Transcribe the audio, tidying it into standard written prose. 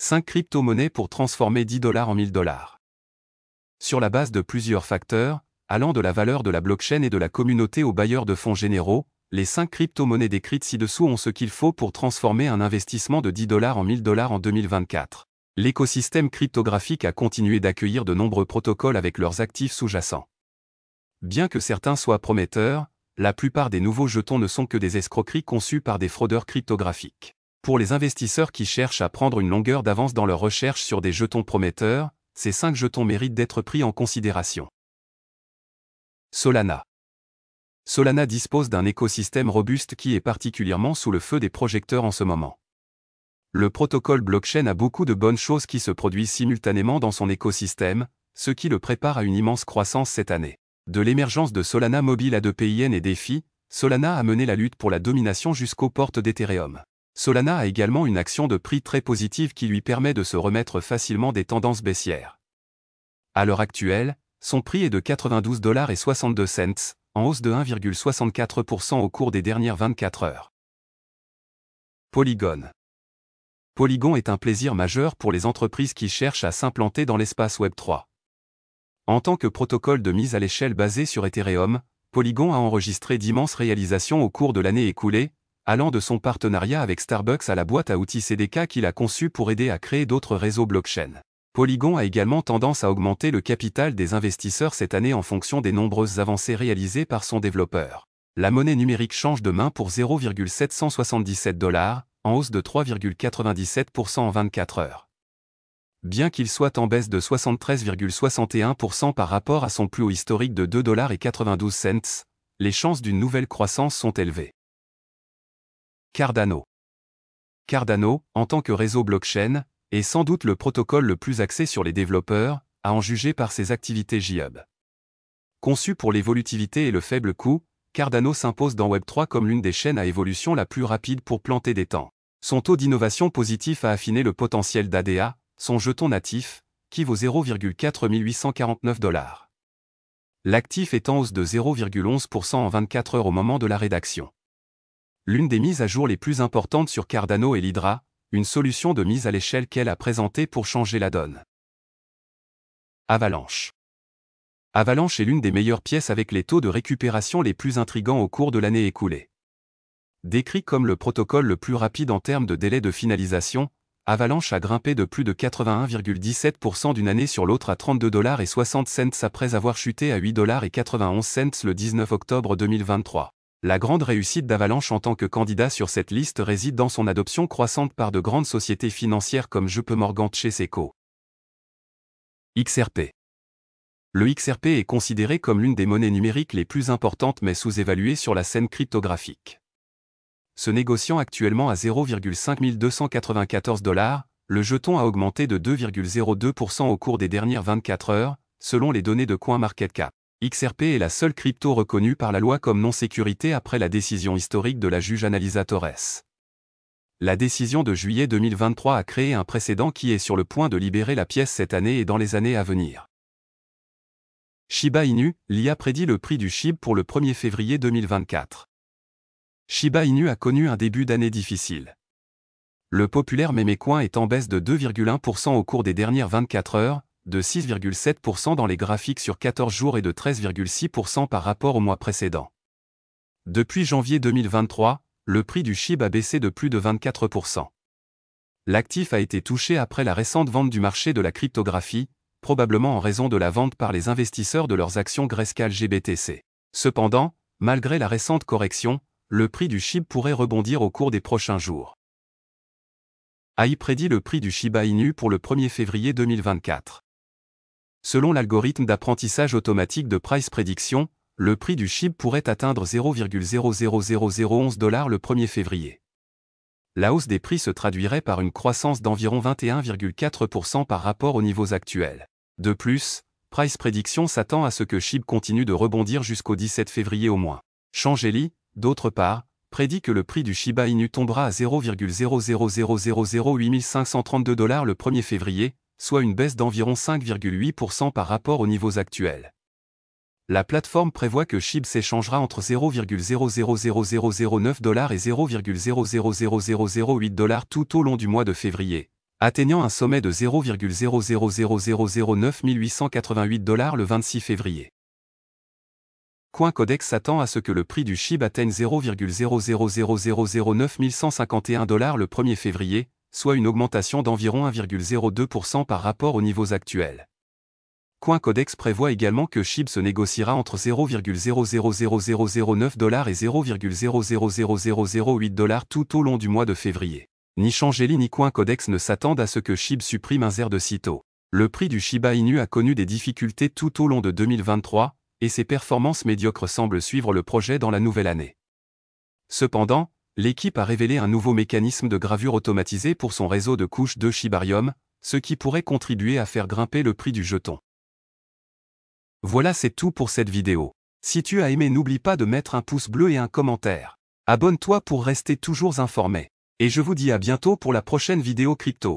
5 crypto-monnaies pour transformer 10 $ en 1000 $. Sur la base de plusieurs facteurs, allant de la valeur de la blockchain et de la communauté aux bailleurs de fonds généraux, les 5 crypto-monnaies décrites ci-dessous ont ce qu'il faut pour transformer un investissement de 10 $ en 1000 $ en 2024. L'écosystème cryptographique a continué d'accueillir de nombreux protocoles avec leurs actifs sous-jacents. Bien que certains soient prometteurs, la plupart des nouveaux jetons ne sont que des escroqueries conçues par des fraudeurs cryptographiques. Pour les investisseurs qui cherchent à prendre une longueur d'avance dans leur recherche sur des jetons prometteurs, ces 5 jetons méritent d'être pris en considération. Solana. Solana dispose d'un écosystème robuste qui est particulièrement sous le feu des projecteurs en ce moment. Le protocole blockchain a beaucoup de bonnes choses qui se produisent simultanément dans son écosystème, ce qui le prépare à une immense croissance cette année. De l'émergence de Solana Mobile à A2PIN et DeFi, Solana a mené la lutte pour la domination jusqu'aux portes d'Ethereum. Solana a également une action de prix très positive qui lui permet de se remettre facilement des tendances baissières. À l'heure actuelle, son prix est de 92,62 $, en hausse de 1,64% au cours des dernières 24 heures. Polygon. Polygon est un plaisir majeur pour les entreprises qui cherchent à s'implanter dans l'espace Web3. En tant que protocole de mise à l'échelle basé sur Ethereum, Polygon a enregistré d'immenses réalisations au cours de l'année écoulée, allant de son partenariat avec Starbucks à la boîte à outils CDK qu'il a conçue pour aider à créer d'autres réseaux blockchain. Polygon a également tendance à augmenter le capital des investisseurs cette année en fonction des nombreuses avancées réalisées par son développeur. La monnaie numérique change de main pour 0,777 $, en hausse de 3,97% en 24 heures. Bien qu'il soit en baisse de 73,61% par rapport à son plus haut historique de 2,92 $, les chances d'une nouvelle croissance sont élevées. Cardano. Cardano, en tant que réseau blockchain, est sans doute le protocole le plus axé sur les développeurs, à en juger par ses activités JHub. Conçu pour l'évolutivité et le faible coût, Cardano s'impose dans Web3 comme l'une des chaînes à évolution la plus rapide pour planter des temps. Son taux d'innovation positif a affiné le potentiel d'ADA, son jeton natif, qui vaut 0,4849 $. L'actif est en hausse de 0,11% en 24 heures au moment de la rédaction. L'une des mises à jour les plus importantes sur Cardano est l'Hydra, une solution de mise à l'échelle qu'elle a présentée pour changer la donne. Avalanche. Avalanche est l'une des meilleures pièces avec les taux de récupération les plus intrigants au cours de l'année écoulée. Décrit comme le protocole le plus rapide en termes de délai de finalisation, Avalanche a grimpé de plus de 81,17% d'une année sur l'autre à 32,60 $ après avoir chuté à 8,91 $ le 19 octobre 2023. La grande réussite d'Avalanche en tant que candidat sur cette liste réside dans son adoption croissante par de grandes sociétés financières comme JP Morgan Chase & Co. XRP. Le XRP est considéré comme l'une des monnaies numériques les plus importantes mais sous-évaluées sur la scène cryptographique. Se négociant actuellement à 0,5294 $, le jeton a augmenté de 2,02% au cours des dernières 24 heures, selon les données de CoinMarketCap. XRP est la seule crypto reconnue par la loi comme non-sécurité après la décision historique de la juge Annalisa Torres. La décision de juillet 2023 a créé un précédent qui est sur le point de libérer la pièce cette année et dans les années à venir. Shiba Inu, l'IA prédit le prix du SHIB pour le 1er février 2024. Shiba Inu a connu un début d'année difficile. Le populaire mémécoin est en baisse de 2,1% au cours des dernières 24 heures, de 6,7% dans les graphiques sur 14 jours et de 13,6% par rapport au mois précédent. Depuis janvier 2023, le prix du SHIB a baissé de plus de 24%. L'actif a été touché après la récente vente du marché de la cryptographie, probablement en raison de la vente par les investisseurs de leurs actions Grayscale GBTC. Cependant, malgré la récente correction, le prix du SHIB pourrait rebondir au cours des prochains jours. AI prédit le prix du Shiba Inu pour le 1er février 2024. Selon l'algorithme d'apprentissage automatique de Price Prediction, le prix du SHIB pourrait atteindre 0,000011 $ le 1er février. La hausse des prix se traduirait par une croissance d'environ 21,4% par rapport aux niveaux actuels. De plus, Price Prediction s'attend à ce que SHIB continue de rebondir jusqu'au 17 février au moins. Shangeli, d'autre part, prédit que le prix du Shiba Inu tombera à 0,00008532 $ le 1er février, soit une baisse d'environ 5,8% par rapport aux niveaux actuels. La plateforme prévoit que SHIB s'échangera entre 0,000009 $ et 0,000008 $ tout au long du mois de février, atteignant un sommet de 0,000009 888 $ le 26 février. CoinCodex s'attend à ce que le prix du SHIB atteigne 0,000009 151 $ le 1er février, soit une augmentation d'environ 1,02% par rapport aux niveaux actuels. CoinCodex prévoit également que SHIB se négociera entre 0,000009 $ et 0,000008 $ tout au long du mois de février. Ni Changeli ni CoinCodex ne s'attendent à ce que SHIB supprime un ZER de sitôt. Le prix du Shiba Inu a connu des difficultés tout au long de 2023, et ses performances médiocres semblent suivre le projet dans la nouvelle année. Cependant, l'équipe a révélé un nouveau mécanisme de gravure automatisé pour son réseau de couches de Shibarium, ce qui pourrait contribuer à faire grimper le prix du jeton. Voilà, c'est tout pour cette vidéo. Si tu as aimé, n'oublie pas de mettre un pouce bleu et un commentaire. Abonne-toi pour rester toujours informé. Et je vous dis à bientôt pour la prochaine vidéo crypto.